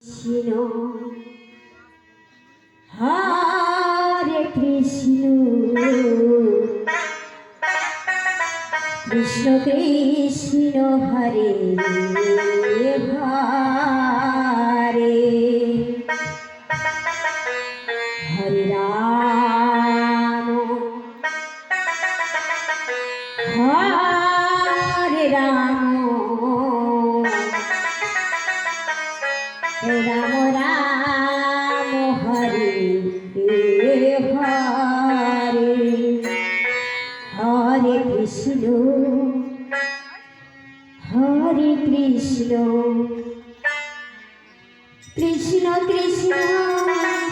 Krishna Hare Krishna Krishna Krishna Hare Hare Hare Ram Hare Ram Ram Ram Hare Hare Hare Krishna Hare Krishna Krishna Krishna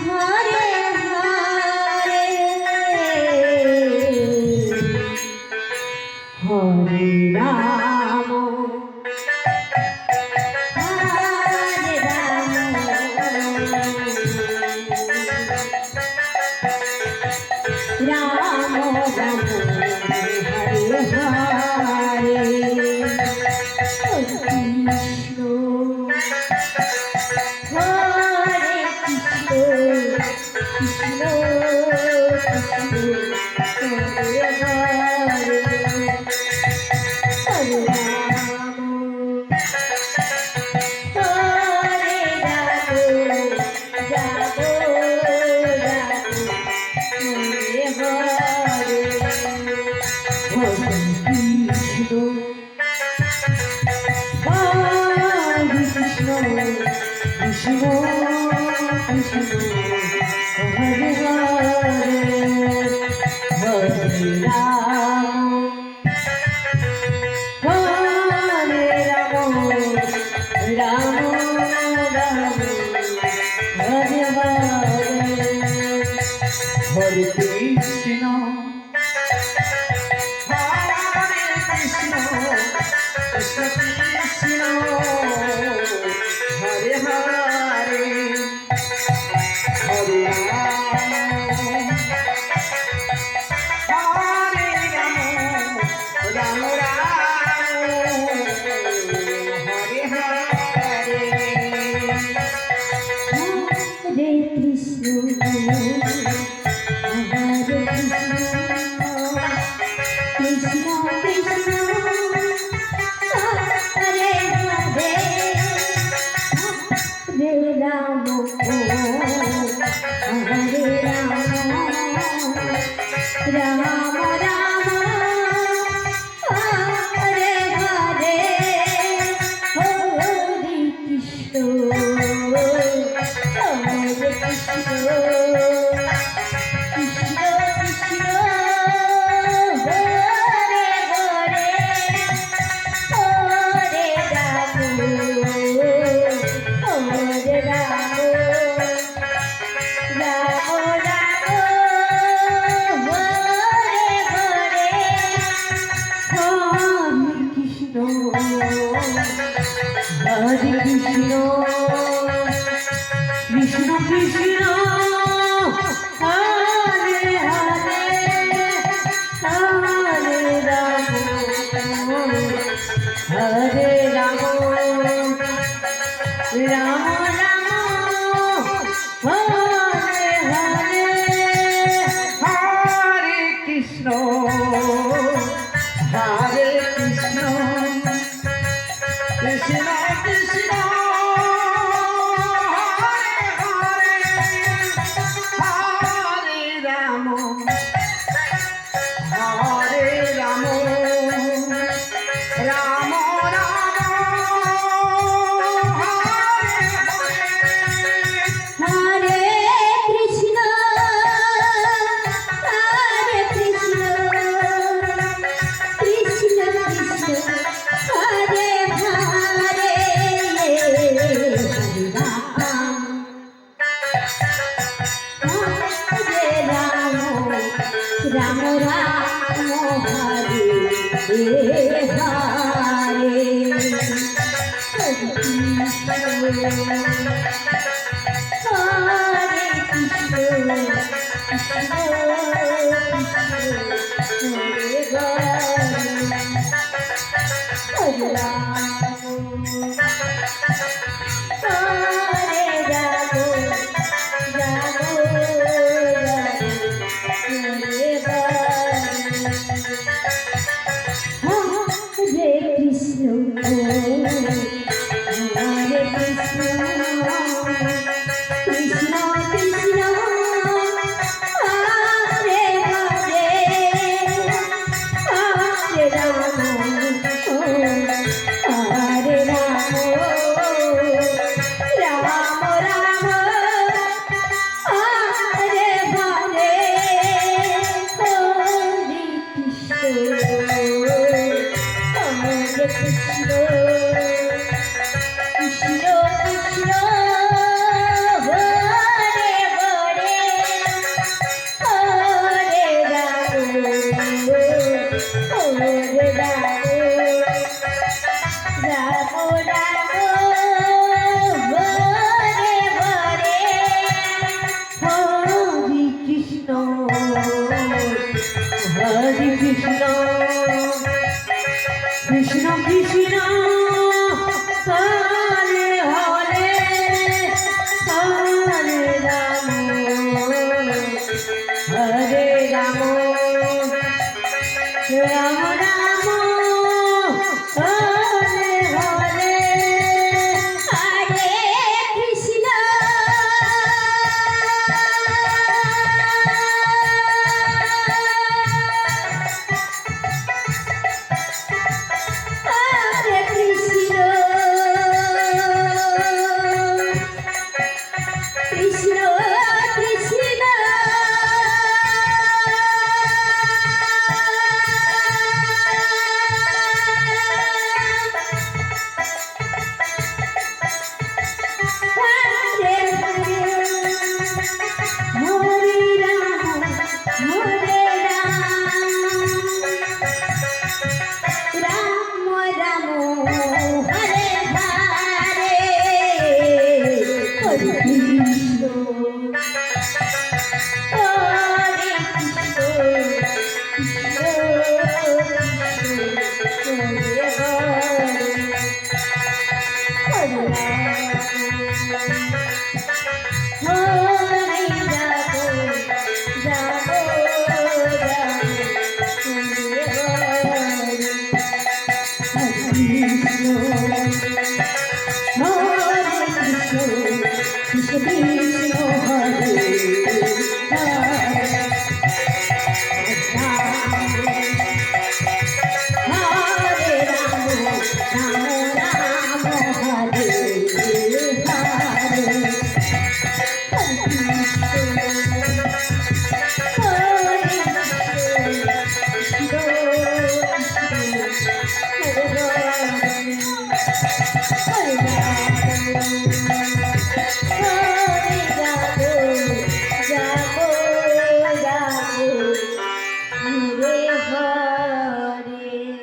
Hare Hare Hare Ram Ram Ram Hare Hare Krishna Hare Krishna Krishna Krishna Hare Hare Hare Ram Hare Ram Ram Krishna Krishna Hare Hare Hare Ram Hare Ram Ram Ram Hare Hare Hare Krishna Krishna Krishna Krishna Hare Hare Hare Ram Hare Ram Ram Ram Hare Hare Hare Krishna Hare Krishna Krishna Hare Hare Hare Ram Hare Ram Ram Ram Hare Hare Hare Krishna Hare Krishna Krishna Krishna Hare Hare Hare Ram Hare Ram Ram Ram Hare Hare Hare Krishna Hare Krishna Krishna Krishna Hare Hare Hare Ram Hare Ram Ram Ram Hare Hare Hare Krishna Hare Krishna Krishna Krishna Hare Hare Hare Ram Hare Ram Ram Ram Hare Krishna Hare Krishna Krishna Krishna Hare Hare Hare Ram Hare Ram Ram Ram Hare Hare Krishna Krishna Hare